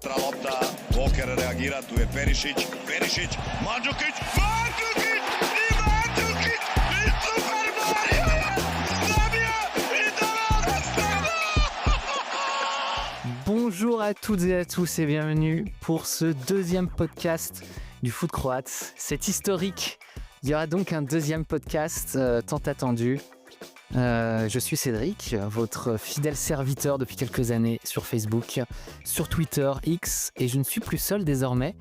Penetra lopta, Walker reagira, tu je Perišić, Mandžukić, i Super Mario je zabio i doveo do. Bonjour à toutes et à tous et bienvenue pour ce deuxième podcast du foot croate. C'est historique. Il y aura donc un deuxième podcast tant attendu. Je suis Cédric, votre fidèle serviteur depuis quelques années sur Facebook, sur Twitter, X, et je ne suis plus seul désormais,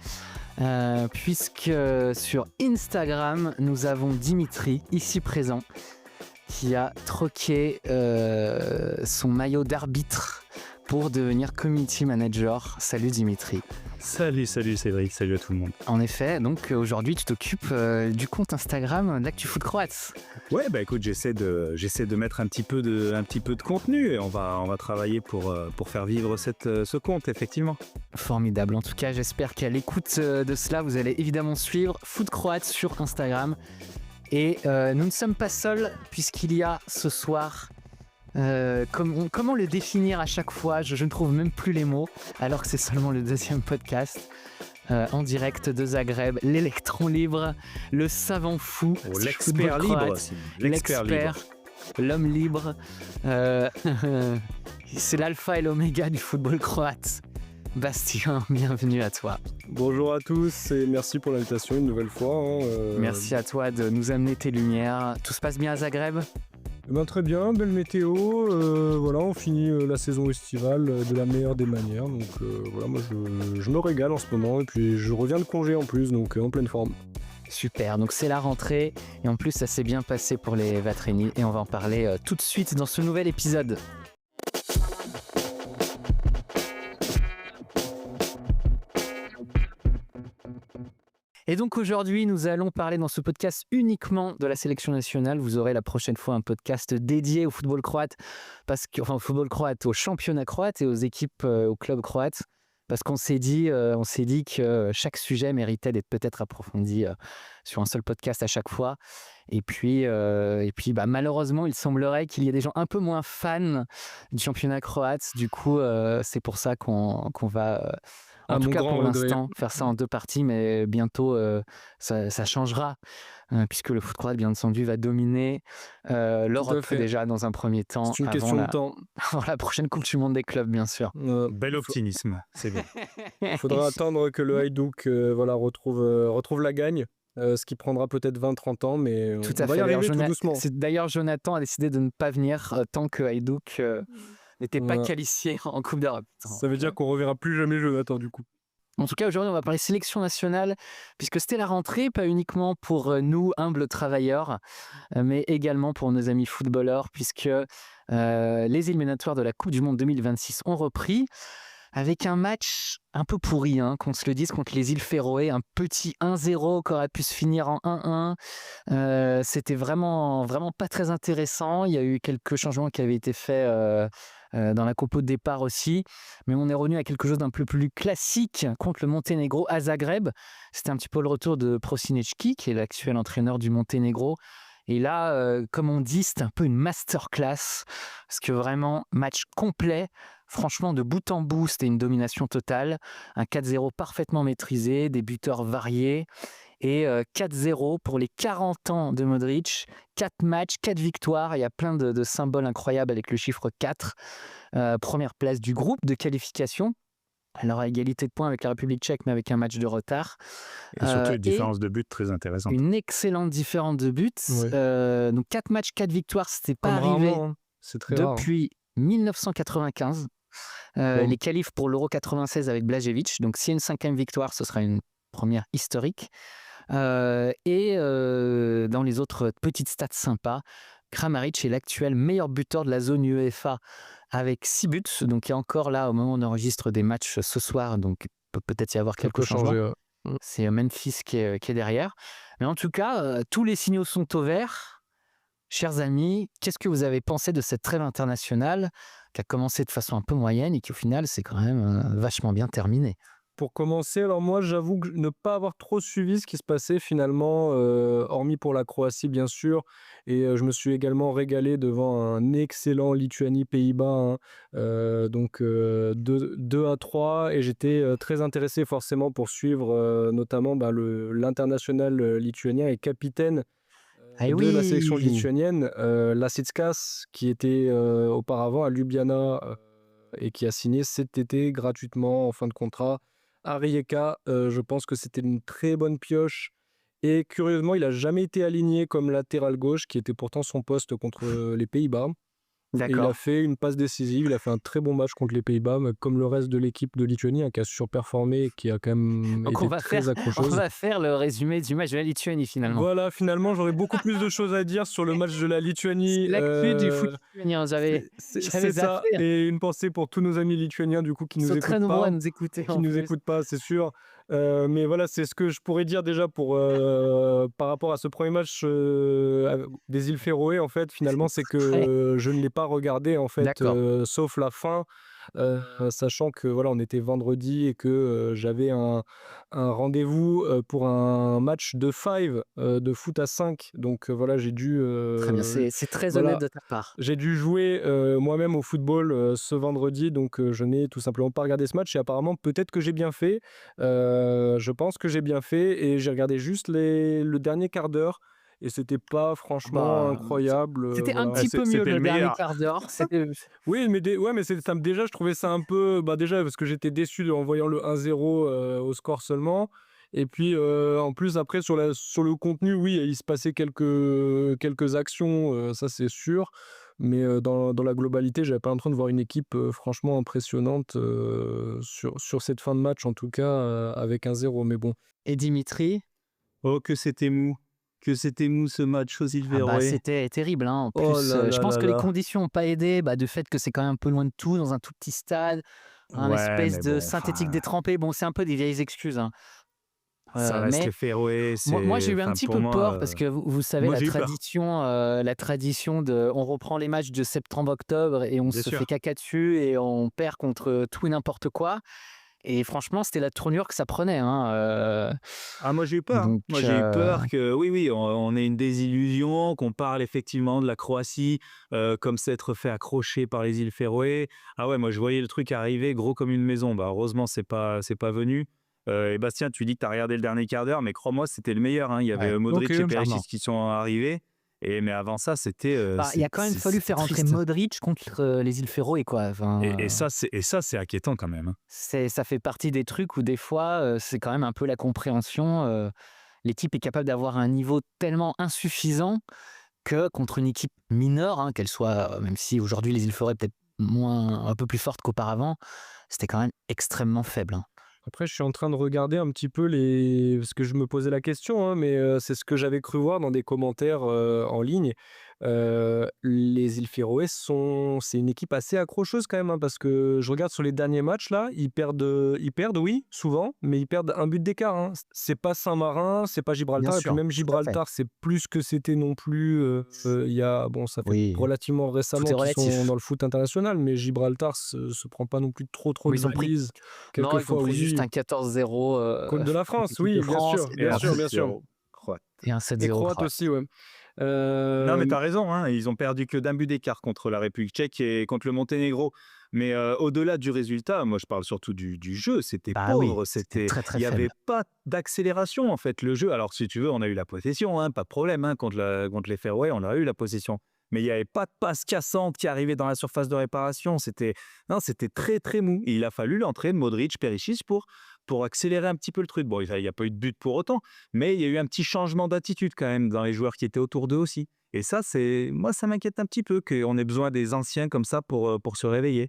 puisque sur Instagram, nous avons Dimitri, ici présent, qui a troqué son maillot d'arbitre pour devenir community manager. Salut Dimitri. Salut Cédric, salut à tout le monde. En effet, donc aujourd'hui tu t'occupes du compte Instagram d'Actu Foot Croate. Ouais, bah écoute, j'essaie de mettre un petit peu de contenu et on va travailler pour faire vivre ce compte, effectivement. Formidable. En tout cas, j'espère qu'à l'écoute de cela, vous allez évidemment suivre Foot Croate sur Instagram. Et nous ne sommes pas seuls puisqu'il y a ce soir... comment le définir à chaque fois, je ne trouve même plus les mots, alors que c'est seulement le deuxième podcast en direct de Zagreb, l'électron libre, le savant fou, l'expert libre, l'expert, l'homme libre, c'est l'alpha et l'oméga du football croate. Bastien, bienvenue à toi. Bonjour à tous et merci pour l'invitation une nouvelle fois. Merci à toi de nous amener tes lumières. Tout se passe bien à Zagreb ? Très bien, belle météo, voilà, on finit la saison estivale de la meilleure des manières, donc voilà, moi je me régale en ce moment et puis je reviens de congé en plus, donc en pleine forme. Super, donc c'est la rentrée et en plus ça s'est bien passé pour les Vatreni et on va en parler tout de suite dans ce nouvel épisode. Et donc aujourd'hui, nous allons parler dans ce podcast uniquement de la sélection nationale. Vous aurez la prochaine fois un podcast dédié au football croate, au football croate, au championnat croate et aux équipes, aux clubs croates, parce qu'on s'est dit que chaque sujet méritait d'être peut-être approfondi sur un seul podcast à chaque fois. Et puis malheureusement, il semblerait qu'il y ait des gens un peu moins fans du championnat croate. Du coup, c'est pour ça qu'on va... En tout cas, pour l'instant, faire ça en deux parties, mais bientôt, ça changera, puisque le foot croate, bien entendu, va dominer l'Europe déjà dans un premier temps. C'est une question de temps. Avant la prochaine Coupe du Monde des clubs, bien sûr. Bel optimisme, c'est bien. Il faudra attendre que le Hajduk retrouve la gagne, ce qui prendra peut-être 20-30 ans, mais tout on va y arriver tout doucement. D'ailleurs, Jonathan a décidé de ne pas venir tant que Hajduk... n'était pas qualifié en Coupe d'Europe. Ça veut dire qu'on ne reverra plus jamais Jonathan du coup. En tout cas, aujourd'hui, on va parler sélection nationale, puisque c'était la rentrée, pas uniquement pour nous, humbles travailleurs, mais également pour nos amis footballeurs, puisque les éliminatoires de la Coupe du Monde 2026 ont repris, avec un match un peu pourri, qu'on se le dise, contre les îles Féroé, un petit 1-0 qui aurait pu se finir en 1-1. C'était vraiment, vraiment pas très intéressant. Il y a eu quelques changements qui avaient été faits dans la compo de départ aussi, mais on est revenu à quelque chose d'un peu plus classique contre le Monténégro à Zagreb. C'était un petit peu le retour de Prosinečki, qui est l'actuel entraîneur du Monténégro. Et là, comme on dit, c'est un peu une masterclass, parce que vraiment, match complet, franchement, de bout en bout, c'était une domination totale, un 4-0 parfaitement maîtrisé, des buteurs variés, et 4-0 pour les 40 ans de Modric, 4 matchs, 4 victoires, il y a plein de symboles incroyables avec le chiffre 4, première place du groupe de qualification, alors à égalité de points avec la République tchèque, mais avec un match de retard. Et surtout une différence de but très intéressante. Une excellente différence de but. Ouais. Donc 4 matchs, 4 victoires, c'était pas Comme arrivé rarement, c'est très rare. depuis 1995. Les qualifs pour l'Euro 96 avec Blažević. Donc s'il y a une 5e victoire, ce sera une première historique. Dans les autres petites stats sympas, Kramaric est l'actuel meilleur buteur de la zone UEFA avec 6 buts. Donc il y a encore là, au moment où on enregistre des matchs ce soir, donc il peut peut-être y avoir quelques changements. C'est Memphis qui est derrière. Mais en tout cas, tous les signaux sont au vert. Chers amis, qu'est-ce que vous avez pensé de cette trêve internationale qui a commencé de façon un peu moyenne et qui au final s'est quand même vachement bien terminée ? Pour commencer, alors moi, j'avoue que ne pas avoir trop suivi ce qui se passait finalement, hormis pour la Croatie, bien sûr. Et je me suis également régalé devant un excellent Lituanie-Pays-Bas, hein. Donc 2-3. Et j'étais très intéressé forcément pour suivre notamment l'international lituanien et capitaine Ah de la sélection oui! lituanienne, Lasitskas, qui était auparavant à Ljubljana et qui a signé cet été gratuitement en fin de contrat à Rijeka. Je pense que c'était une très bonne pioche. Et curieusement, il n'a jamais été aligné comme latéral gauche, qui était pourtant son poste contre les Pays-Bas. Et il a D'accord. fait une passe décisive, il a fait un très bon match contre les Pays-Bas, mais comme le reste de l'équipe de Lituanie, hein, qui a surperformé et qui a quand même Donc été très on accrocheuse. va faire le résumé du match de la Lituanie finalement. Voilà, finalement, j'aurais beaucoup plus de choses à dire sur le match de la C'est Lituanie. l'actu du foot lituanien, C'est j'avais ça. zappé. Et une pensée pour tous nos amis lituaniens, du coup, qui Ils nous sont très écoutent nombreux pas. à nous écouter Qui en nous plus. écoutent pas, c'est sûr. Mais voilà, c'est ce que je pourrais dire déjà pour, par rapport à ce premier match des îles Féroé. En fait, finalement, c'est Ouais, que je ne l'ai pas regardé, en fait, d'accord. sauf la fin, sachant que voilà, on était vendredi et que j'avais un rendez-vous pour un match de five, de foot à 5. Donc voilà, Très bien, c'est très honnête voilà, de ta part. j'ai dû jouer moi-même au football ce vendredi, donc je n'ai tout simplement pas regardé ce match. Et apparemment, peut-être que j'ai bien fait. Je pense que j'ai bien fait. Et j'ai regardé juste le dernier quart d'heure. Et c'était pas franchement Bah, incroyable. c'était un Voilà. petit peu mieux C'était le le dernier meilleur. quart d'heure. C'était Oui, mais déjà, je trouvais ça un peu. Bah, déjà, parce que j'étais déçu en voyant le 1-0 au score seulement. Et puis, en plus, après, sur le contenu, oui, il se passait quelques actions, ça c'est sûr. Mais dans la globalité, j'avais pas l'impression de voir une équipe franchement impressionnante sur cette fin de match, en tout cas, avec 1-0. Mais bon. et Dimitri? Oh, que c'était mou. Que c'était mou ce match aux îles Ah bah, Féroé. c'était terrible, hein. En Oh plus, là je là pense là que les là. conditions n'ont pas aidé, bah, du fait que c'est quand même un peu loin de tout, dans un tout petit stade, un Ouais, espèce mais de bon, synthétique enfin, détrempé. Bon, c'est un peu des vieilles excuses, hein. ça reste Mais les Féroé. moi, j'ai eu un Enfin, petit pour peu moi, peur parce que vous savez moi j'ai eu peur, la tradition de on reprend les matchs de septembre-octobre et on bien se fait sûr. caca dessus et on perd contre tout et n'importe quoi. Et franchement, c'était la tournure que ça prenait, hein, Ah, moi j'ai eu peur, hein. donc Moi j'ai eu peur que, oui, oui, on ait une désillusion, qu'on parle effectivement de la Croatie comme s'être fait accrocher par les îles Féroé. Ah ouais, moi je voyais le truc arriver gros comme une maison. Bah, heureusement, c'est pas venu. Et Bastien, tu dis que tu as regardé le dernier quart d'heure, mais crois-moi, c'était le meilleur, hein. Il y avait ouais, Modric et Ok. Perisic clairement. qui sont arrivés. Mais avant ça, Bah, il a quand même fallu c'était faire entrer triste. Modric contre, les îles Féroé, quoi. Et Enfin, ça, c'est inquiétant quand même, hein. ça fait partie des trucs où des fois, c'est quand même un peu la compréhension, l'équipe est capable d'avoir un niveau tellement insuffisant que contre une équipe mineure, hein, qu'elle soit, même si aujourd'hui les îles Féroé peut-être un peu plus fortes qu'auparavant, c'était quand même extrêmement faible, hein. Après, je suis en train de regarder un petit peu parce que je me posais la question, hein, mais c'est ce que j'avais cru voir dans des commentaires en ligne. Les îles Féroé c'est une équipe assez accrocheuse quand même, hein, parce que je regarde sur les derniers matchs là, ils perdent, oui, souvent, mais ils perdent un but d'écart, hein. C'est pas Saint-Marin, c'est pas Bien Gibraltar, et puis sûr, même tout à fait. Gibraltar, c'est plus que c'était non plus. Il y a, bon, ça fait Oui, relativement tout est récemment qu'ils sont relatif. dans le foot international, mais Gibraltar se prend pas non plus trop Mais de ils ont pris valises. non, ils ont Quelquefois, pris juste oui. un 14-0, Côte de la contre France, l'équipe de oui, bien France sûr, Et bien un sûr, après bien sûr. 7-0. Croate. et un Et 7-0 croate croate. aussi, ouais. Non, mais Euh, tu as raison, hein, ils ont perdu que d'un but d'écart contre la République tchèque et contre le Monténégro. Mais au-delà du résultat, moi je parle surtout du jeu, c'était Bah oui, pauvre, c'était très, très il n'y avait faible. pas d'accélération en fait, le jeu. Alors si tu veux, on a eu la possession, hein, pas de problème, hein, contre les Féroé, on a eu la possession. Mais il n'y avait pas de passe cassante qui arrivait dans la surface de réparation. Non, c'était très très mou. Et il a fallu l'entrée de Modric, Perisic pour accélérer un petit peu le truc. Bon, il n'y a pas eu de but pour autant, mais il y a eu un petit changement d'attitude quand même dans les joueurs qui étaient autour d'eux aussi. Et ça, moi, ça m'inquiète un petit peu qu'on ait besoin des anciens comme ça pour se réveiller.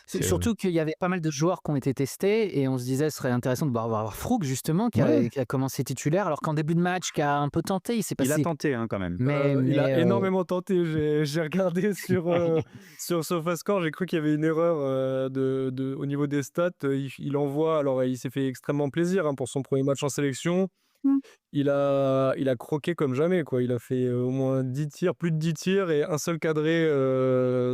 C'est Parce que- surtout qu'il y avait pas mal de joueurs qui ont été testés et on se disait ce serait intéressant de voir Frouk justement Ouais, qui a commencé titulaire alors qu'en début de match qui a un peu tenté, il s'est il a passé tenté hein, quand même. il a mais énormément tenté. J'ai regardé sur SofaScore, j'ai cru qu'il y avait une erreur au niveau des stats. Il envoie, alors il s'est fait extrêmement plaisir, hein, pour son premier match en sélection. il a croqué comme jamais, quoi. Il a fait au moins 10 tirs, plus de 10 tirs et un seul cadré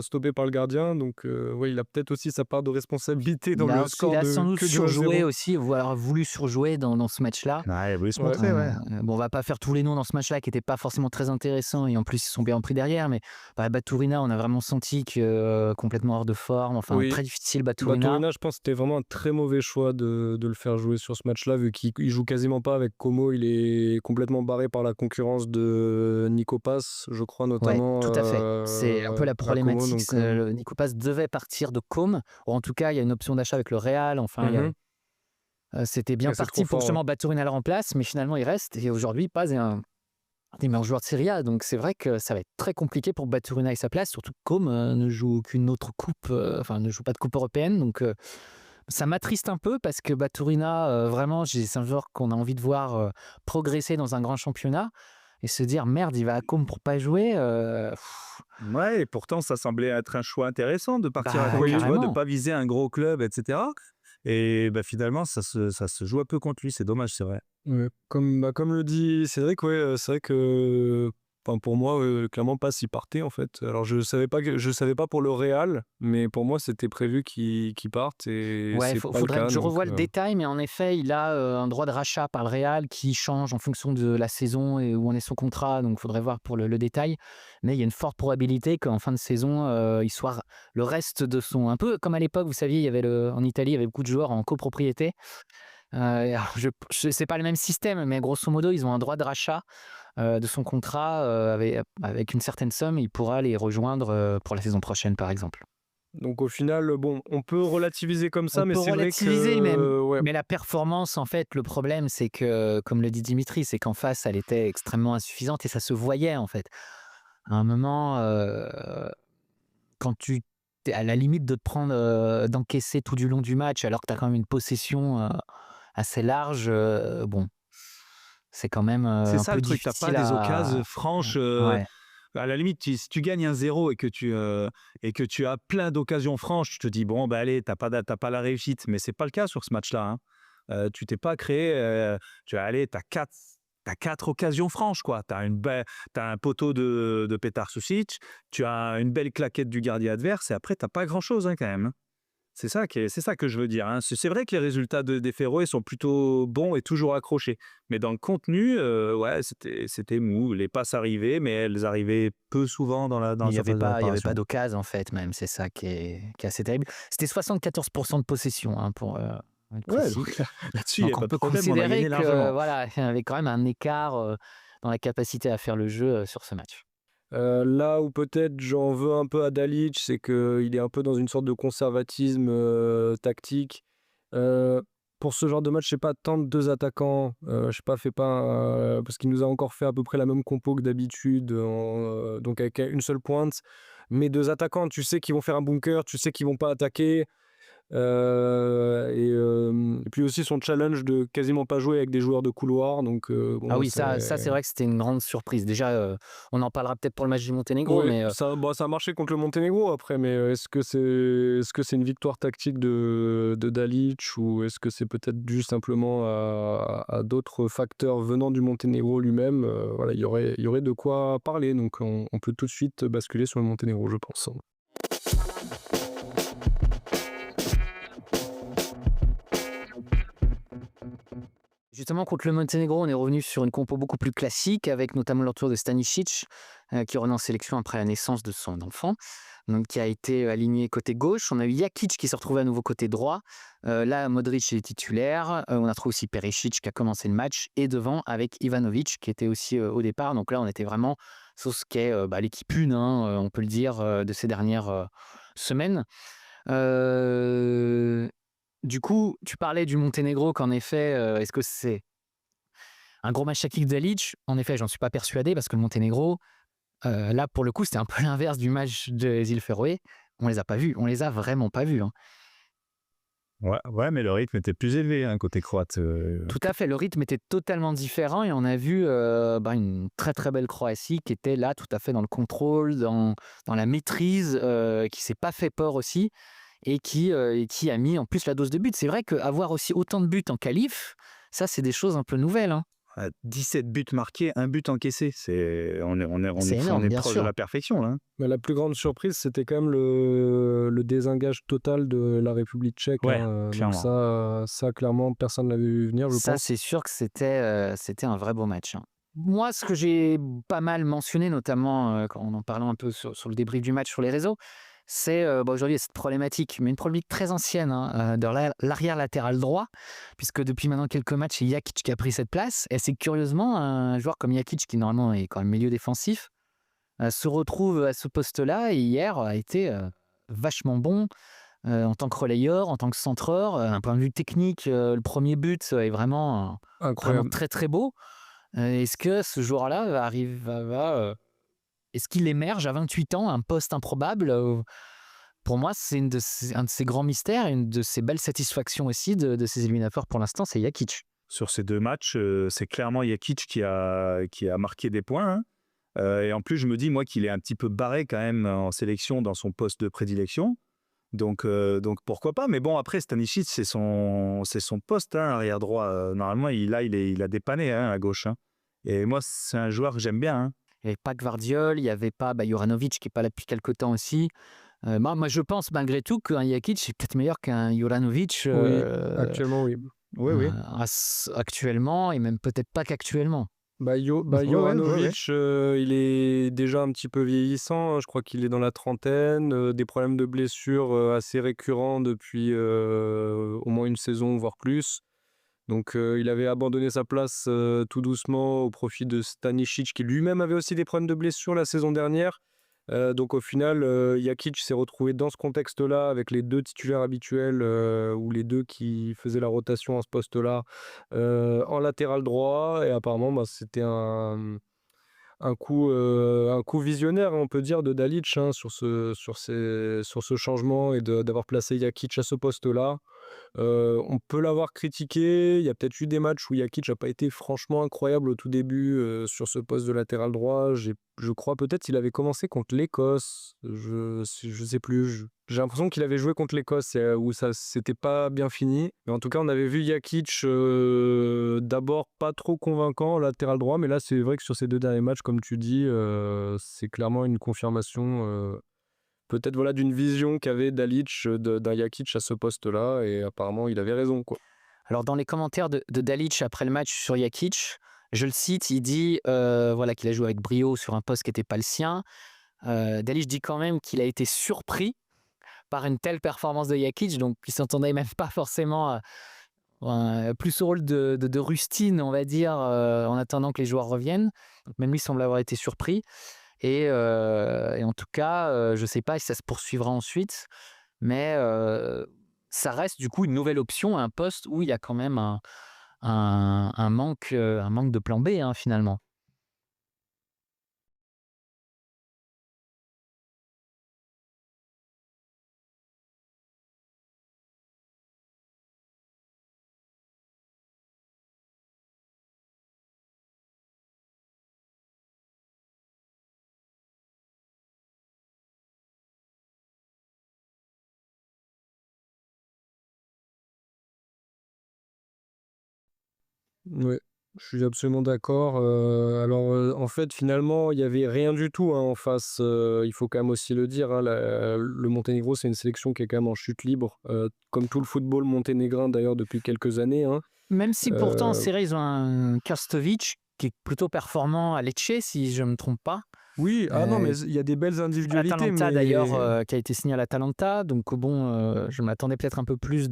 stoppé par le gardien. Donc, ouais, il a peut-être aussi sa part de responsabilité dans le score Il a de sans doute que du surjoué 1-0. aussi, voire voulu surjouer dans ce match-là. Ouais, il a voulu se Ouais. montrer, ouais. Bon, on va pas faire tous les noms dans ce match-là qui n'étaient pas forcément très intéressants et en plus ils sont bien pris derrière, mais Baturina, on a vraiment senti que complètement hors de forme, enfin Oui. très difficile Baturina. Baturina, je pense que c'était vraiment un très mauvais choix de le faire jouer sur ce match-là, vu qu'il joue quasiment pas avec Como. Il est complètement barré par la concurrence de Nico Paz, je crois, Ouais, notamment. tout à fait. C'est un peu la à Como, problématique. donc, Nico Paz devait partir de Com, ou en tout cas, il y a une option d'achat avec le Real. Enfin, c'était bien Ouais, c'est parti trop pour fort, justement Baturina le remplace, mais finalement, il reste. Et aujourd'hui, Paz est un des meilleurs joueurs de Serie A. Donc, c'est vrai que ça va être très compliqué pour Baturina et sa place, surtout que Com ne joue aucune autre coupe, enfin, ne joue pas de coupe européenne. Donc, ça m'attriste un peu parce que Baturina, vraiment, c'est un joueur qu'on a envie de voir progresser dans un grand championnat. Et se dire, merde, il va à Com pour pas jouer. Ouais, et pourtant, ça semblait être un choix intéressant de partir à Bah, Como, tu vois, de carrément. pas viser un gros club, etc. Et bah, finalement, ça se joue un peu contre lui. C'est dommage, c'est vrai. Ouais, comme le dit Cédric, ouais, c'est vrai que enfin, pour moi, clairement, pas s'y partait en fait. Alors je savais pas pour le Real, mais pour moi, c'était prévu qu'il parte et Ouais, c'est pas le faudrait cas. que je Donc, revoie le détail, mais en effet, il a un droit de rachat par le Real qui change en fonction de la saison et où en est son contrat. Donc, il faudrait voir pour le détail. Mais il y a une forte probabilité qu'en fin de saison, il soit le reste de son. Un peu comme à l'époque, vous saviez, il y avait en Italie, il y avait beaucoup de joueurs en copropriété. Alors, c'est pas le même système, mais grosso modo, ils ont un droit de rachat de son contrat avec une certaine somme. Il pourra les rejoindre pour la saison prochaine, par exemple. donc au final, bon, on peut relativiser comme ça, On mais peut c'est vrai relativiser, que ouais, mais la performance, en fait, le problème, c'est que, comme le dit Dimitri, c'est qu'en face, elle était extrêmement insuffisante et ça se voyait, en fait. À un moment, quand tu es à la limite de te prendre, d'encaisser tout du long du match, alors que tu as quand même une possession assez large, bon, c'est quand même C'est un ça le peu truc, t'as pas difficile des à. occasions franches. Ouais. À la limite, si tu gagnes 1-0 et que tu as plein d'occasions franches, tu te dis, bon, bah allez, t'as pas la réussite. Mais c'est pas le cas sur ce match-là, hein. Tu t'es pas créé, t'as quatre occasions franches, quoi. T'as un poteau de Petar Susic, tu as une belle claquette du gardien adverse, et après, t'as pas grand-chose, hein, quand même, hein. C'est ça que je veux dire, hein. C'est vrai que les résultats des Féroé sont plutôt bons et toujours accrochés. Mais dans le contenu, ouais, c'était mou. Les passes arrivaient, mais elles arrivaient peu souvent dans la Il n'y avait surface de pas, il y avait pas réparation. d'occasion, en fait, même. C'est ça qui est assez terrible. C'était 74% de possession, hein, pour être Ouais, précis. donc là-dessus, il n'y Donc a on pas de peut problème, on a considérer gagné que largement. voilà, il y avait quand même un écart dans la capacité à faire le jeu sur ce match. là où peut-être j'en veux un peu à Dalic, c'est qu'il est un peu dans une sorte de conservatisme tactique. Euh, pour ce genre de match, je sais pas, tente deux attaquants, je sais pas, fait pas parce qu'il nous a encore fait à peu près la même compo que d'habitude, donc avec une seule pointe. Mais deux attaquants, tu sais qu'ils vont faire un bunker, tu sais qu'ils vont pas attaquer. Et puis aussi son challenge de quasiment pas jouer avec des joueurs de couloir. Donc Ah bon, oui, ça c'est vrai que c'était une grande surprise. Déjà, on en parlera peut-être pour le match du Monténégro, oui, mais ça a marché contre le Monténégro après, mais est-ce que c'est une victoire tactique de Dalic ou est-ce que c'est peut-être dû simplement à d'autres facteurs venant du Monténégro lui-même. Voilà, il y aurait de quoi parler, donc on peut tout de suite basculer sur le Monténégro, je pense. justement contre le Monténégro, on est revenu sur une compo beaucoup plus classique, avec notamment le retour de Stanisic, qui revenait en sélection après la naissance de son enfant, donc qui a été aligné côté gauche. On a eu Jakic qui s'est retrouvé à nouveau côté droit. Là, Modric est titulaire. On a trouvé aussi Perisic qui a commencé le match, et devant avec Ivanovic qui était aussi au départ. Donc là, on était vraiment sur ce qu'est l'équipe une, hein, on peut le dire, de ces dernières semaines. Euh, Du coup, tu parlais du Monténégro, qu'en effet, est-ce que c'est un gros match tactique de Dalic? En effet, j'en suis pas persuadé parce que le Monténégro, là, pour le coup, c'était un peu l'inverse du match des îles Féroé. On les a pas vus, on les a vraiment pas vus, hein. Ouais, ouais, mais le rythme était plus élevé, hein, côté croate. Tout à fait, le rythme était totalement différent et on a vu une très très belle Croatie qui était là tout à fait dans le contrôle, dans la maîtrise, qui s'est pas fait peur aussi et qui a mis en plus la dose de but. C'est vrai qu'avoir aussi autant de buts en qualif, ça c'est des choses un peu nouvelles, hein. 17 buts marqués, 1 but encaissé. C'est On énorme, est bien proche de sûr. la perfection, là. Mais la plus grande surprise, c'était quand même le désengage total de la République tchèque. Ouais, Donc clairement. ça, clairement, personne ne l'avait vu venir, je Ça, pense. c'est sûr que c'était un vrai beau match, hein. Moi, ce que j'ai pas mal mentionné, notamment quand on en parlant un peu sur le débrief du match sur les réseaux, c'est aujourd'hui il y a cette problématique, mais une problématique très ancienne, hein, de l'arrière latéral droit, puisque depuis maintenant quelques matchs, c'est Jakic qui a pris cette place. Et c'est curieusement un joueur comme Jakic, qui normalement est quand même milieu défensif, se retrouve à ce poste-là et hier a été vachement bon en tant que relayeur, en tant que centreur. D'un point de vue technique, le premier but est vraiment Incroyable. très très beau. Est-ce que ce joueur-là est-ce qu'il émerge à 28 ans, un poste improbable? Pour moi, c'est un de ces grands mystères, une de ces belles satisfactions aussi de ces éliminatoires pour l'instant, c'est Jakic. Sur ces 2 matchs, c'est clairement Jakic qui a marqué des points, hein. Et en plus, je me dis, moi, qu'il est un petit peu barré quand même en sélection dans son poste de prédilection. Donc pourquoi pas? Mais bon, après, Stanisic, c'est son poste, hein, arrière droit. Normalement, il a dépanné, hein, à gauche, hein. Et moi, c'est un joueur que j'aime bien, hein. Il n'y avait pas Gvardiol, il n'y avait pas Juranovic qui n'est pas là depuis quelque temps aussi. Moi, je pense malgré tout qu'un Jakic est peut-être meilleur qu'un Juranovic Oui, actuellement, oui. Oui, oui. actuellement, et même peut-être pas qu'actuellement. Ouais, ouais. Jovanovic, il est déjà un petit peu vieillissant, hein. Je crois qu'il est dans la trentaine, des problèmes de blessures assez récurrents depuis au moins une saison, voire plus. Donc il avait abandonné sa place tout doucement au profit de Stanisic, qui lui-même avait aussi des problèmes de blessures la saison dernière. Donc au final, Jakic s'est retrouvé dans ce contexte-là avec les 2 titulaires habituels, ou les 2 qui faisaient la rotation à ce poste-là, en latéral droit. Et apparemment, bah, c'était un coup visionnaire, on peut dire, de Dalic, hein, sur ce changement et d'avoir placé Jakic à ce poste-là. On peut l'avoir critiqué. Il y a peut-être eu des matchs où Jakic n'a pas été franchement incroyable au tout début sur ce poste de latéral droit. Je crois peut-être qu'il avait commencé contre l'Écosse. Je sais plus. J'ai l'impression qu'il avait joué contre l'Écosse où ça s'était pas bien fini. Mais en tout cas, on avait vu Jakic d'abord pas trop convaincant latéral droit. Mais là, c'est vrai que sur ces 2 derniers matchs, comme tu dis, c'est clairement une confirmation. Peut-être voilà d'une vision qu'avait Dalic d'un Jakic à ce poste-là, et apparemment il avait raison, quoi. Alors, dans les commentaires de Dalic après le match sur Jakic, je le cite, il dit voilà, qu'il a joué avec brio sur un poste qui n'était pas le sien. Dalic dit quand même qu'il a été surpris par une telle performance de Jakic, donc il s'entendait même pas forcément plus au rôle de rustine, on va dire, en attendant que les joueurs reviennent. Donc même lui semble avoir été surpris. Et en tout cas, je ne sais pas si ça se poursuivra ensuite, mais ça reste du coup une nouvelle option, un poste où il y a quand même un manque de plan B, hein, finalement. Ouais, je suis absolument d'accord. Alors, en fait, finalement, il y avait rien du tout, hein, en face. Il faut quand même aussi le dire, hein, le Monténégro, c'est une sélection qui est quand même en chute libre, comme tout le football monténégrin d'ailleurs depuis quelques années, hein. Même si pourtant en Heu, série, ils ont un Krstovic qui est plutôt performant à Lecce, si je ne me trompe pas. oui, ah non, Euh, mais il y a des belles individualités, L'Atalanta d'ailleurs, mais qui a été signé à l'Atalanta. Donc bon, je m'attendais peut-être un peu plus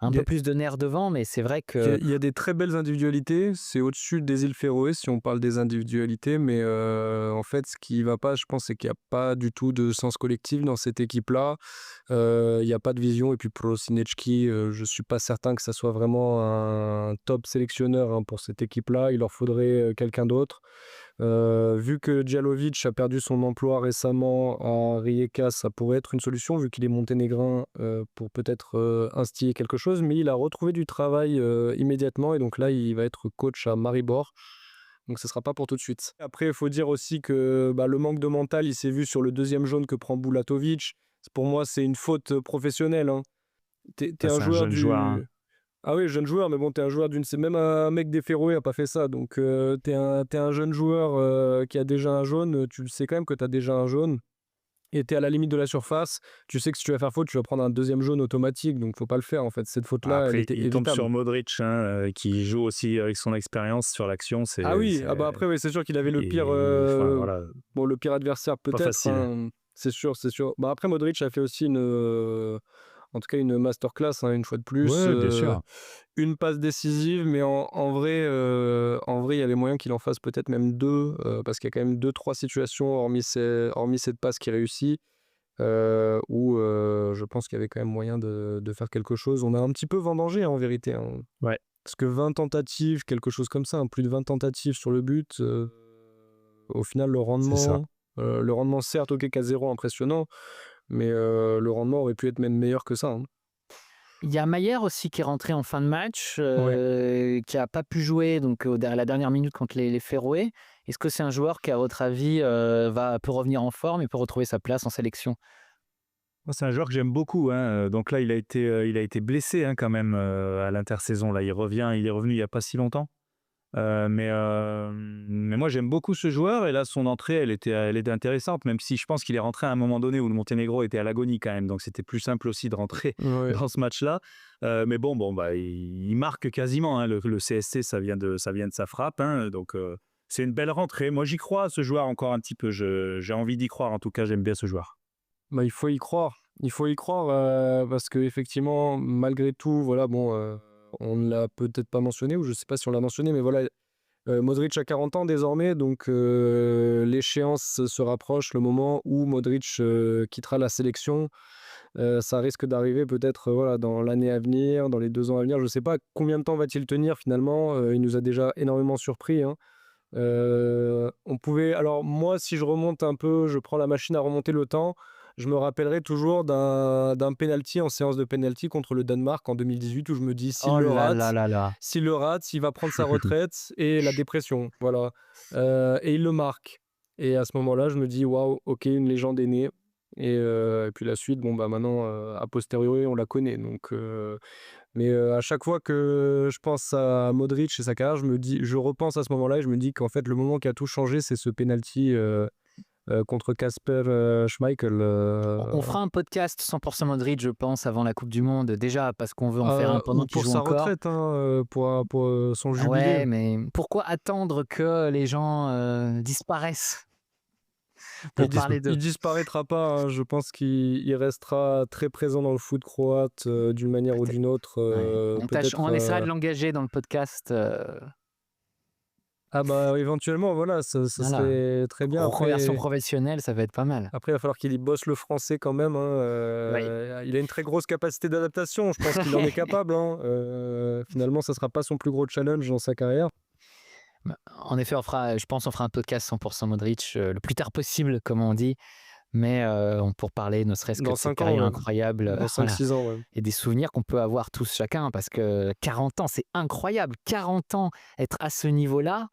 il y a de nerfs devant, mais c'est vrai Il y a que il y a des très belles individualités, c'est au-dessus des îles Féroé si on parle des individualités, mais en fait, ce qui va pas, je pense, c'est qu'il y a pas du tout de sens collectif dans cette équipe-là. Il y a pas de vision, et puis Prosinecki, je suis pas certain que ça soit vraiment un top sélectionneur, hein, pour cette équipe-là. Il leur faudrait quelqu'un d'autre. Vu que Djalovic a perdu son emploi récemment à Rijeka, ça pourrait être une solution, vu qu'il est monténégrin, pour peut-être instiller quelque chose. Mais il a retrouvé du travail immédiatement, et donc là, il va être coach à Maribor. Donc ce ne sera pas pour tout de suite. Après, il faut dire aussi que bah, le manque de mental, il s'est vu sur le 2e jaune que prend Bulatovic. Pour moi, c'est une faute professionnelle, hein. T'es Ah, un c'est un joueur jeune joueur, du... hein. Ah oui, jeune joueur, mais bon, t'es un joueur d'une... Même un mec des Féroé a pas fait ça. Donc, t'es un jeune joueur qui a déjà un jaune. Tu le sais quand même que t'as déjà un jaune. Et t'es à la limite de la surface. Tu sais que si tu vas faire faute, tu vas prendre un deuxième jaune automatique. Donc, faut pas le faire, en fait. Cette faute-là, elle Après, était il tombe sur évitable. Modric, qui joue aussi avec son expérience sur l'action. Ah oui, ah bah après, oui, c'est sûr qu'il avait le pire... Enfin, voilà, Bon, le pire adversaire, pas peut-être. facile. Hein. C'est sûr, c'est sûr. Bah après, Modric a fait aussi en tout cas, une masterclass, hein, une fois de plus. Ouais, bien sûr. Une passe décisive, mais en vrai, il y avait moyen qu'il en fasse peut-être même deux, parce qu'il y a quand même deux, trois situations, hormis cette passe qui réussit, où je pense qu'il y avait quand même moyen de faire quelque chose. On a un petit peu vendangé, hein, en vérité. Hein. Ouais. Parce que 20 tentatives, quelque chose comme ça, hein, plus de 20 tentatives sur le but, au final, C'est ça. le rendement, certes, ok, qu'à 0, impressionnant, mais le rendement aurait pu être même meilleur que ça. Hein. Il y a Mayer aussi qui est rentré en fin de match, Ouais. qui a pas pu jouer donc à la dernière minute contre les Féroé. Est-ce que c'est un joueur qui, à votre avis, peut revenir en forme et peut retrouver sa place en sélection? Moi, c'est un joueur que j'aime beaucoup, hein. Donc là, il a été blessé, hein, quand même, à l'intersaison. Là, il est revenu il y a pas si longtemps. Mais moi, j'aime beaucoup ce joueur et là, son entrée, elle était intéressante, même si je pense qu'il est rentré à un moment donné où le Monténégro était à l'agonie quand même. Donc c'était plus simple aussi de rentrer Ouais. dans ce match-là. Mais bon, bah, il marque quasiment, hein. Le CSC, ça vient de sa frappe, hein. Donc c'est une belle rentrée. Moi, j'y crois à ce joueur encore un petit peu. J'ai envie d'y croire. En tout cas, j'aime bien ce joueur. Bah, il faut y croire. Il faut y croire, parce qu'effectivement, malgré tout, voilà, bon, on ne l'a peut-être pas mentionné, ou je sais pas si on l'a mentionné, mais voilà, Modric a 40 ans désormais, donc l'échéance se rapproche, le moment où Modric quittera la sélection. Ça risque d'arriver peut-être, voilà, dans l'année à venir, dans les 2 ans à venir. Je sais pas combien de temps va-t-il tenir finalement. Il nous a déjà énormément surpris, hein. Alors moi, si je remonte un peu, je prends la machine à remonter le temps, je me rappellerai toujours d'un penalty en séance de penalty contre le Danemark en 2018, où je me dis: Oh là là là là! s'il le rate, il va prendre sa retraite et la dépression, voilà. Et il le marque, et à ce moment-là, je me dis: «Waouh, OK, une légende est née», et puis la suite, bon, bah, maintenant, a posteriori, on la connaît, donc mais à chaque fois que je pense à Modric et sa carrière, je repense à ce moment-là et je me dis qu'en fait, le moment qui a tout changé, c'est ce penalty, contre Kasper Schmeichel. On fera un podcast 100 Modric, je pense, avant la coupe du monde. Déjà parce qu'on veut en faire un pendant Ou qu'il pour joue sa encore. retraite, hein, pour son jubilé. Ouais, mais pourquoi attendre que les gens disparaissent pour parler Il d'eux? disparaîtra pas, hein. Je pense qu'il restera très présent dans le foot croate, d'une manière ou Peut-être. d'une autre. Ouais. Peut-être. On essaiera de l'engager dans le podcast. Ah bah éventuellement, voilà, ça Voilà. serait très bien. Reconversion professionnelle, ça va être pas mal. Après, il va falloir qu'il y bosse le français quand même, hein. Oui. Il a une très grosse capacité d'adaptation. Je pense qu'il en est capable, hein. Finalement, ça sera pas son plus gros challenge dans sa carrière. Bah, en effet, je pense on fera un podcast 100 Modric le plus tard possible, comme on dit. Mais pour parler ne serait-ce que Dans de cette 5 ans, carrière ouais. incroyable, Dans voilà, 5-6 ans, ouais. et des souvenirs qu'on peut avoir tous chacun, parce que 40 ans, c'est incroyable. 40 ans, être à ce niveau-là,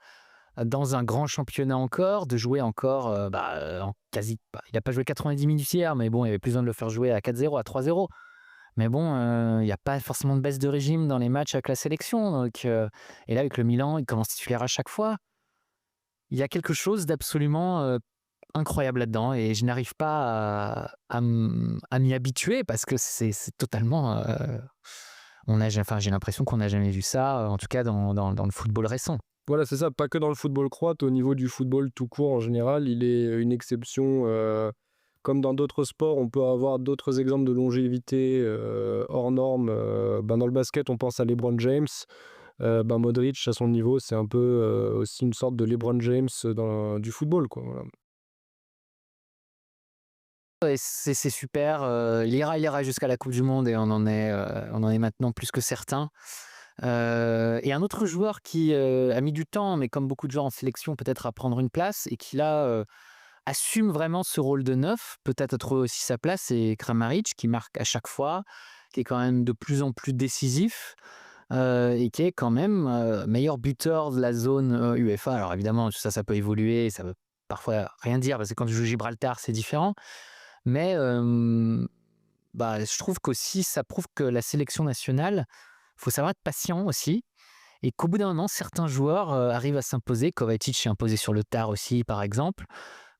dans un grand championnat encore, de jouer encore, en quasi, il a pas joué 90 minutes hier, mais bon, il y avait plus besoin de le faire jouer à 4-0, à 3-0. Mais bon, il y a pas forcément de baisse de régime dans les matchs avec la sélection, donc et là, avec le Milan, il commence titulaire à chaque fois. Il y a quelque chose d'absolument, incroyable là-dedans, et je n'arrive pas à m'y habituer, parce que c'est totalement, enfin, j'ai l'impression qu'on n'a jamais vu ça, en tout cas dans le football récent. Voilà, c'est ça, pas que dans le football croate, au niveau du football tout court en général, il est une exception. Comme dans d'autres sports, on peut avoir d'autres exemples de longévité hors norme. Dans le basket, on pense à LeBron James. Modric, à son niveau, c'est un peu aussi une sorte de LeBron James du football, quoi. Voilà. Et c'est super, il ira jusqu'à la coupe du monde, et on en est maintenant plus que certain. Et un autre joueur qui, a mis du temps, mais comme beaucoup de joueurs en sélection, peut-être à prendre une place, et qui là, assume vraiment ce rôle de neuf, peut-être à trouver aussi sa place, c'est Kramaric, qui marque à chaque fois, qui est quand même de plus en plus décisif, et qui est quand même, meilleur buteur de la zone, UEFA. Alors évidemment, ça peut évoluer, ça veut parfois rien dire, parce que quand tu joues Gibraltar, c'est différent. Mais je trouve qu'aussi ça prouve que la sélection nationale faut savoir être patient aussi. Et qu'au bout d'un moment, certains joueurs arrivent à s'imposer. Kovacic s'est imposé sur le tard aussi, par exemple.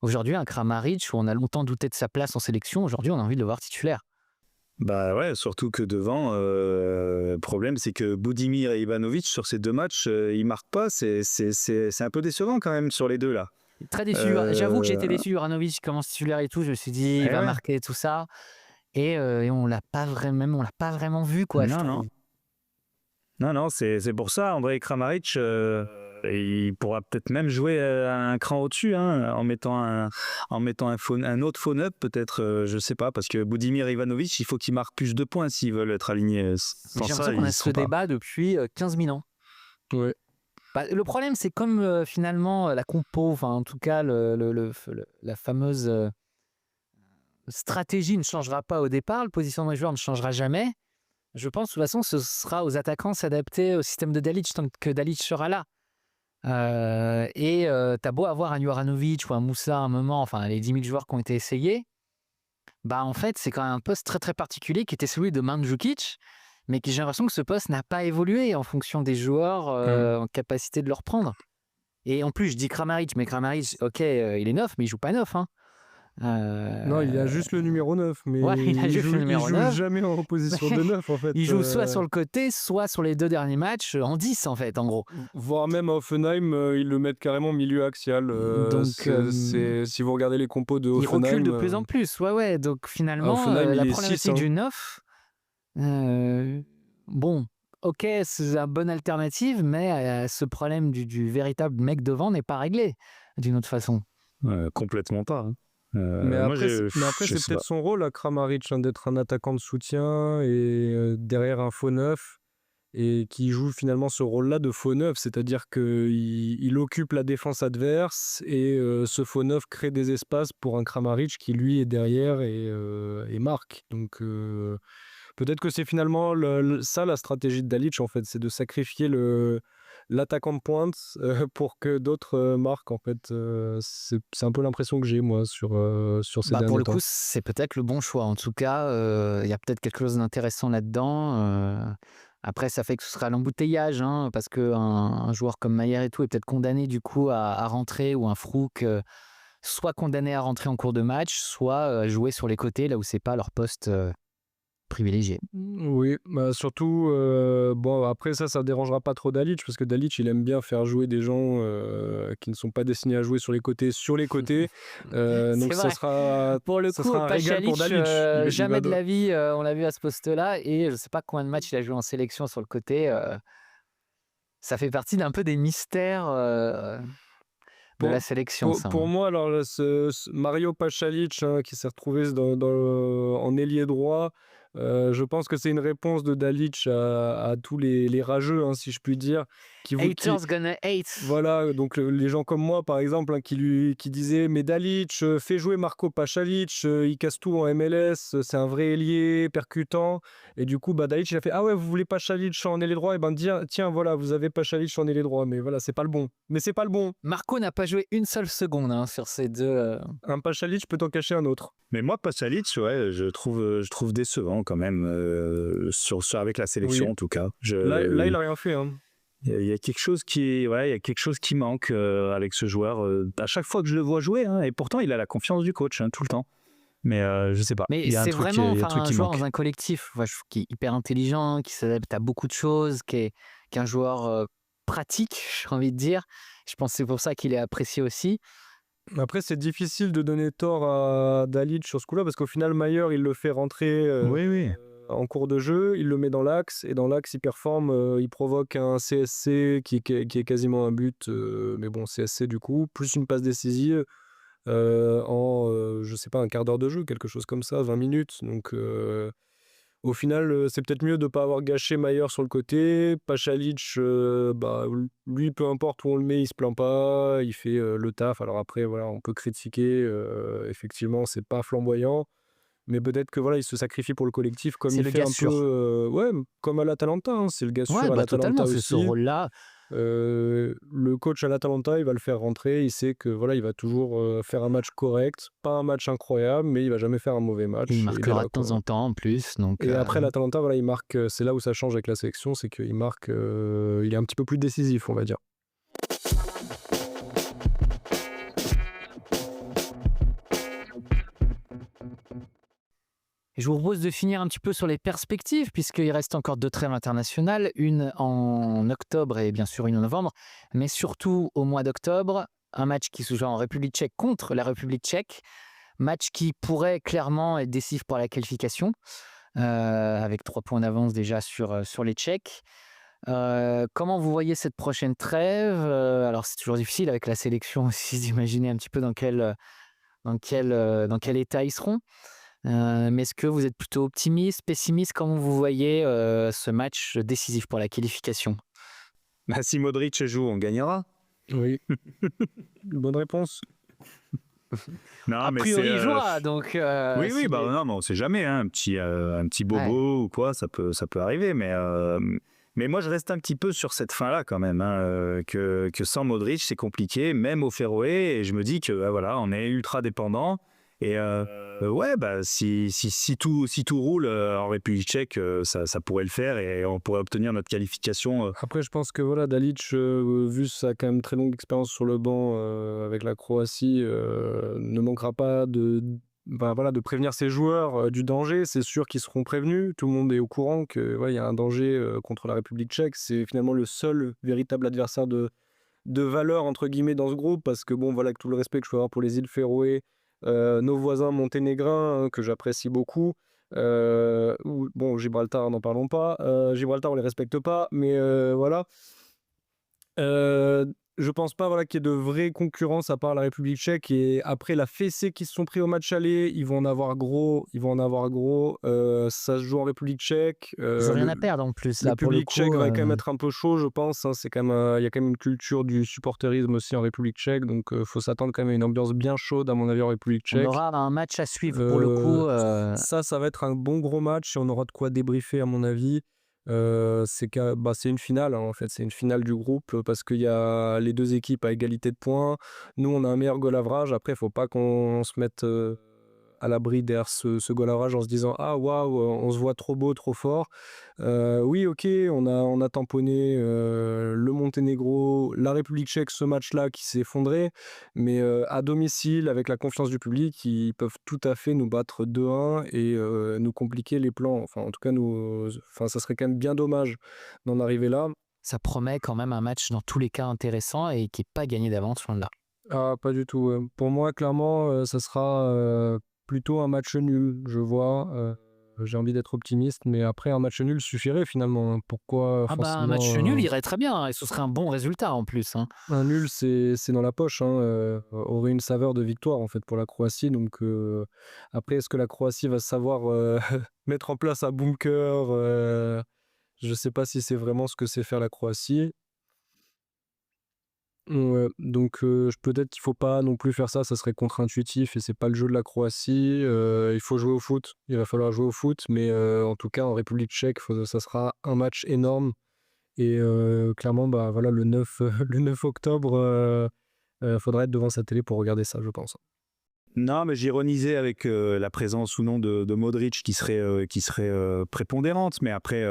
Aujourd'hui, un Kramaric, où on a longtemps douté de sa place en sélection, aujourd'hui, on a envie de le voir titulaire. Bah ouais, surtout que devant, le problème, c'est que Budimir et Ivanovic, sur ces 2 matchs, ils marquent pas. C'est un peu décevant quand même sur les 2 là. Très déçu. J'avoue que j'étais Euh, déçu. Juranovic qui commence titulaire et tout. Je me suis dit, il eh va ouais. marquer tout ça. Et on l'a pas vraiment vu, quoi, je Non, non. trouve. Non, c'est pour ça, Andrei Kramaric, il pourra peut-être même jouer un cran au-dessus, hein, en mettant un autre phone-up, peut-être, je sais pas, parce que Budimir et Ivanovic, il faut qu'ils marquent plus de points s'ils veulent être alignés. Mais Sans j'ai ça, l'impression qu'on ils a y ce seront pas. débat depuis 15 000 ans. Ouais. Bah, le problème, c'est comme finalement la compo, enfin en tout cas la fameuse stratégie ne changera pas au départ, le positionnement des joueurs ne changera jamais. Je pense de toute façon ce sera aux attaquants de s'adapter au système de Dalic tant que Dalic sera là. T'as beau avoir un Juranovic ou un Moussa à un moment, enfin les 10 000 joueurs qui ont été essayés, bah en fait c'est quand même un poste très très particulier qui était celui de Mandzukic, mais j'ai l'impression que ce poste n'a pas évolué en fonction des joueurs en capacité de le reprendre. Et en plus je dis Kramaric, mais Kramaric, ok, il est neuf, mais il joue pas neuf. Hein. Non, il a juste le numéro 9, mais Ouais, il a juste le numéro il 9. joue jamais en position de 9 en fait. Il joue soit sur le côté, soit sur les 2 derniers matchs en 10 en fait, en gros. Voire même à Offenheim, ils le mettent carrément milieu axial. Donc, si vous regardez les compos de Il Offenheim, recule de plus en plus, ouais. Donc finalement, Offenheim, la il est problématique 6, hein. du 9, bon, ok, c'est une bonne alternative, mais ce problème du véritable mec devant n'est pas réglé d'une autre façon. Complètement pas. Hein. Mais moi, après, je c'est sais peut-être son rôle à Kramaric, hein, d'être un attaquant de soutien et derrière un faux neuf, et qui joue finalement ce rôle-là de faux neuf, c'est-à-dire qu'il occupe la défense adverse et ce faux neuf crée des espaces pour un Kramaric qui lui est derrière et marque. Donc peut-être que c'est finalement ça la stratégie de Dalic en fait, c'est de sacrifier l'attaquant de pointe pour que d'autres marquent en fait. C'est un peu l'impression que j'ai moi sur ces Bah, pour derniers le temps. coup, c'est peut-être le bon choix. En tout cas, il y a peut-être quelque chose d'intéressant là-dedans. Après, ça fait que ce sera l'embouteillage, hein, parce qu'un joueur comme Mayer et tout est peut-être condamné du coup à rentrer, ou un Frouk soit condamné à rentrer en cours de match, soit jouer sur les côtés là où c'est pas leur poste privilégié. Oui, bah surtout, bon après ça dérangera pas trop Dalic, parce que Dalic il aime bien faire jouer des gens qui ne sont pas destinés à jouer sur les côtés, donc ça vrai. sera, Pour le ça coup, sera un régal pour Pachalic, Dalic. jamais de la vie, on l'a vu à ce poste-là, et je sais pas combien de matchs il a joué en sélection sur le côté. Ça fait partie d'un peu des mystères de la sélection, ça. Pour moi, alors là, ce Mario Pachalic, hein, qui s'est retrouvé en ailier droit, je pense que c'est une réponse de Dalic à tous les rageux, hein, si je puis dire. Haters gonna hate. Voilà, donc les gens comme moi, par exemple, hein, qui disaient « Mais Dalic, fais jouer Marco Pachalic, il casse tout en MLS, c'est un vrai ailier, percutant. » Et du coup, Dalic, il a fait « Ah ouais, vous voulez Pachalic en ailier droit ? Et ben tiens, voilà, vous avez Pachalic en ailier droit. Mais voilà, c'est pas le bon. Mais c'est pas le bon. Marco n'a pas joué une seule seconde sur ces deux. Un Pachalic peut en cacher un autre. » Mais moi, Pachalic, ouais, je trouve décevant quand même, avec la sélection Oui. en tout cas. Là, il a rien fait. Hein. Il y a quelque chose il y a quelque chose qui manque avec ce joueur. À chaque fois que je le vois jouer, hein, et pourtant il a la confiance du coach, hein, tout le temps. Mais je sais pas. Mais il y a c'est un truc, vraiment il y a un truc un qui joueur manque. dans un collectif, je trouve, qui est hyper intelligent, qui s'adapte à beaucoup de choses, qui est un joueur pratique, j'ai envie de dire. Je pense que c'est pour ça qu'il est apprécié aussi. Après, c'est difficile de donner tort à Dalic sur ce coup-là, parce qu'au final, Mayer, il le fait rentrer Oui. en cours de jeu, il le met dans l'axe, et dans l'axe, il performe, il provoque un CSC qui est quasiment un but, mais bon, CSC du coup, plus une passe décisive je sais pas, un quart d'heure de jeu, quelque chose comme ça, 20 minutes. Donc, au final, c'est peut-être mieux de ne pas avoir gâché Mayer sur le côté. Pachalic, lui, peu importe où on le met, il se plaint pas, il fait le taf. Alors après, voilà, on peut critiquer, effectivement, c'est pas flamboyant, mais peut-être que voilà, il se sacrifie pour le collectif, comme C'est il le fait gars un sûr. peu, comme à l'Atalanta, hein, c'est le gars sûr à l'Atalanta Totalement, c'est aussi. ce rôle-là. Le coach à l'Atalanta, il va le faire rentrer. Il sait que voilà, il va toujours faire un match correct, pas un match incroyable, mais il va jamais faire un mauvais match. Et il Et il est marquera là, de temps quoi. en temps en plus. Donc, Et après l'Atalanta, voilà, il marque. C'est là où ça change avec la sélection, c'est qu'il marque. Il est un petit peu plus décisif, on va dire. et je vous propose de finir un petit peu sur les perspectives, puisqu'il reste encore 2 trêves internationales, une en octobre et bien sûr une en novembre, mais surtout au mois d'octobre, un match qui se joue en République tchèque contre la République tchèque, match qui pourrait clairement être décisif pour la qualification, avec 3 points d'avance déjà sur les Tchèques. Comment vous voyez cette prochaine trêve? Alors c'est toujours difficile avec la sélection aussi d'imaginer un petit peu dans quel état ils seront. Mais est-ce que vous êtes plutôt optimiste, pessimiste? Comment vous voyez ce match décisif pour la qualification? Bah, si Modric joue, on gagnera. Oui. Bonne réponse. Non, A mais priori, c'est, il jouera, donc oui, s'il bah est- non, mais on sait jamais, hein, un petit bobo ou quoi, ça peut arriver, mais moi je reste un petit peu sur cette fin-là quand même, hein, que sans Modric c'est compliqué, même au Féroé, et je me dis que voilà, on est ultra dépendant, et ouais, bah si tout roule en République tchèque, ça pourrait le faire, et on pourrait obtenir notre qualification. Après, je pense que voilà, Dalic, vu sa quand même très longue expérience sur le banc avec la Croatie, ne manquera pas de prévenir ses joueurs du danger. C'est sûr qu'ils seront prévenus. Tout le monde est au courant que ouais, y a un danger contre la République tchèque. C'est finalement le seul véritable adversaire de valeur entre guillemets dans ce groupe, parce que bon, voilà, avec tout le respect que je peux avoir pour les îles Féroé, nos voisins monténégrins que j'apprécie beaucoup. Ou bon, Gibraltar, n'en parlons pas. Gibraltar, on les respecte pas, mais voilà. Je pense pas voilà, qu'il y ait de vraie concurrence à part la République tchèque. Et après la fessée qu'ils se sont pris au match aller, ils vont en avoir gros. Ça se joue en République tchèque. Ils n'ont rien à perdre en plus, là, Le pour le public tchèque coup. va quand même être un peu chaud, je pense. Hein. C'est quand même, il y a quand même une culture du supporterisme aussi en République tchèque. Donc, faut s'attendre quand même à une ambiance bien chaude, à mon avis, en République On tchèque. aura un match à suivre pour le coup. Ça va être un bon gros match et on aura de quoi débriefer, à mon avis. C'est une finale, hein, en fait. C'est une finale du groupe parce qu'il y a les deux équipes à égalité de points. Nous, on a un meilleur goal average. Après, il ne faut pas qu'on se mette à l'abri derrière ce goal average en se disant « Ah, waouh, on se voit trop beau, trop fort ». Oui, ok, on a tamponné le Monténégro, la République tchèque, ce match-là qui s'est effondré. Mais à domicile, avec la confiance du public, ils peuvent tout à fait nous battre 2-1 et nous compliquer les plans. Enfin, en tout cas, ça serait quand même bien dommage d'en arriver là. Ça promet quand même un match dans tous les cas intéressant et qui n'est pas gagné d'avance, loin de là. Ah, pas du tout. Pour moi, clairement, ça sera plutôt un match nul, je vois. J'ai envie d'être optimiste, mais après, un match nul suffirait finalement. Hein. Pourquoi Ah bah, un match nul irait très bien et ce serait un bon résultat en plus. Hein. Un nul, c'est dans la poche. Hein. Aurait une saveur de victoire en fait pour la Croatie. Donc après, est-ce que la Croatie va savoir mettre en place un bunker je sais pas si c'est vraiment ce que sait faire la Croatie. Ouais, donc peut-être qu'il faut pas non plus faire ça, ça serait contre-intuitif et c'est pas le jeu de la Croatie. Il faut jouer au foot, il va falloir jouer au foot, mais en tout cas en République tchèque, ça sera un match énorme. Et clairement, bah, voilà, le 9 octobre, faudra être devant sa télé pour regarder ça, je pense. Non, mais j'ironisais avec la présence ou non de Modric qui serait prépondérante. Mais après,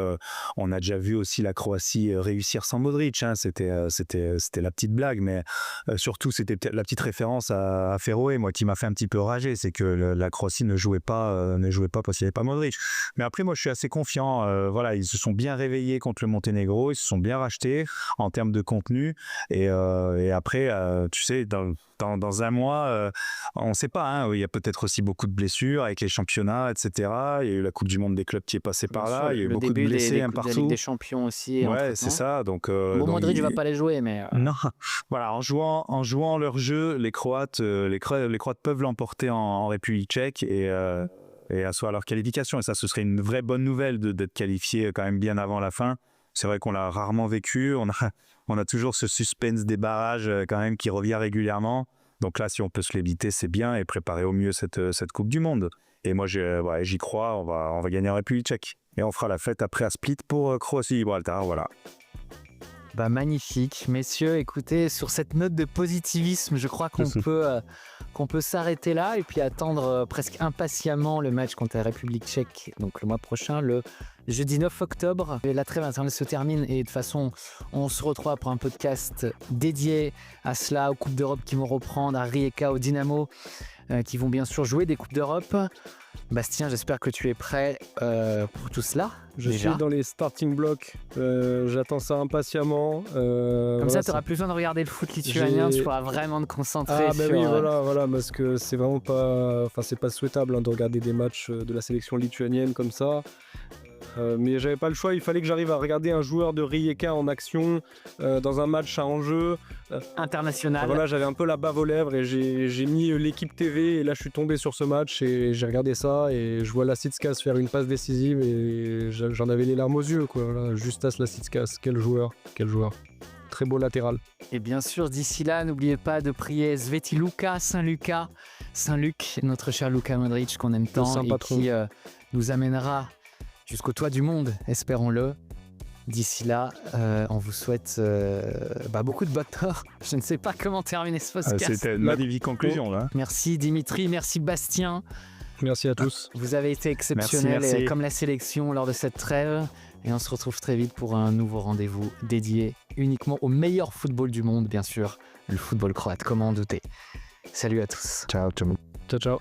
on a déjà vu aussi la Croatie réussir sans Modric. Hein. C'était la petite blague. Mais surtout, c'était peut-être la petite référence à Féroé, moi, qui m'a fait un petit peu rager. C'est que la Croatie ne jouait pas parce qu'il n'y avait pas Modric. Mais après, moi, je suis assez confiant. Voilà, ils se sont bien réveillés contre le Monténégro. Ils se sont bien rachetés en termes de contenu. Et après, tu sais, dans un mois, on ne sait pas, hein, il y a peut-être aussi beaucoup de blessures avec les championnats, etc. Il y a eu la Coupe du Monde des clubs qui est passée par là, il y a eu beaucoup de blessés de la partout. Ligue des Champions aussi. Ouais, c'est ça. Donc, Modric ne va pas les jouer, mais... Non, voilà, en jouant leur jeu, les Croates peuvent l'emporter en République tchèque et asseoir leur qualification. Et ça, ce serait une vraie bonne nouvelle d'être qualifié quand même bien avant la fin. C'est vrai qu'on l'a rarement vécu, on a toujours ce suspense des barrages quand même qui revient régulièrement. Donc là, si on peut se l'éviter, c'est bien et préparer au mieux cette Coupe du Monde. Et moi, j'y crois, on va gagner en République tchèque. Et on fera la fête après à Split pour Croatie-Gibraltar, voilà. Bah, magnifique. Messieurs, écoutez, sur cette note de positivisme, je crois qu'on peut s'arrêter là et puis attendre presque impatiemment le match contre la République tchèque, donc le mois prochain, le jeudi 9 octobre. Et la trêve internationale se termine et de toute façon, on se retrouve pour un podcast dédié à cela, aux Coupes d'Europe qui vont reprendre, à Rijeka, au Dynamo, qui vont bien sûr jouer des Coupes d'Europe. Bastien, j'espère que tu es prêt pour tout cela. Je déjà. suis dans les starting blocks. J'attends ça impatiemment. Comme ça, tu n'auras plus besoin de regarder le foot lituanien, tu pourras vraiment te concentrer sur... oui, voilà, parce que c'est vraiment pas... Enfin, c'est pas souhaitable de regarder des matchs de la sélection lituanienne comme ça. Mais j'avais pas le choix, il fallait que j'arrive à regarder un joueur de Rijeka en action dans un match à enjeu. International. Voilà, j'avais un peu la bave aux lèvres et j'ai mis l'équipe TV et là je suis tombé sur ce match et j'ai regardé ça et je vois Lasitskas faire une passe décisive et j'en avais les larmes aux yeux, quoi. Voilà, Justas Lasitskas, quel joueur. Très beau latéral. Et bien sûr, d'ici là, n'oubliez pas de prier Sveti Luka, Saint-Luc, notre cher Luka Modric qu'on aime tant et qui nous amènera jusqu'au toit du monde, espérons-le. D'ici là, on vous souhaite beaucoup de bonheur. Je ne sais pas comment terminer ce podcast. C'était une magnifique conclusion, là. Merci Dimitri, merci Bastien. Merci à tous. Vous avez été exceptionnels, merci. comme la sélection lors de cette trêve. Et on se retrouve très vite pour un nouveau rendez-vous dédié uniquement au meilleur football du monde, bien sûr, le football croate, comment en douter. Salut à tous. Ciao, tout le monde. Ciao, ciao.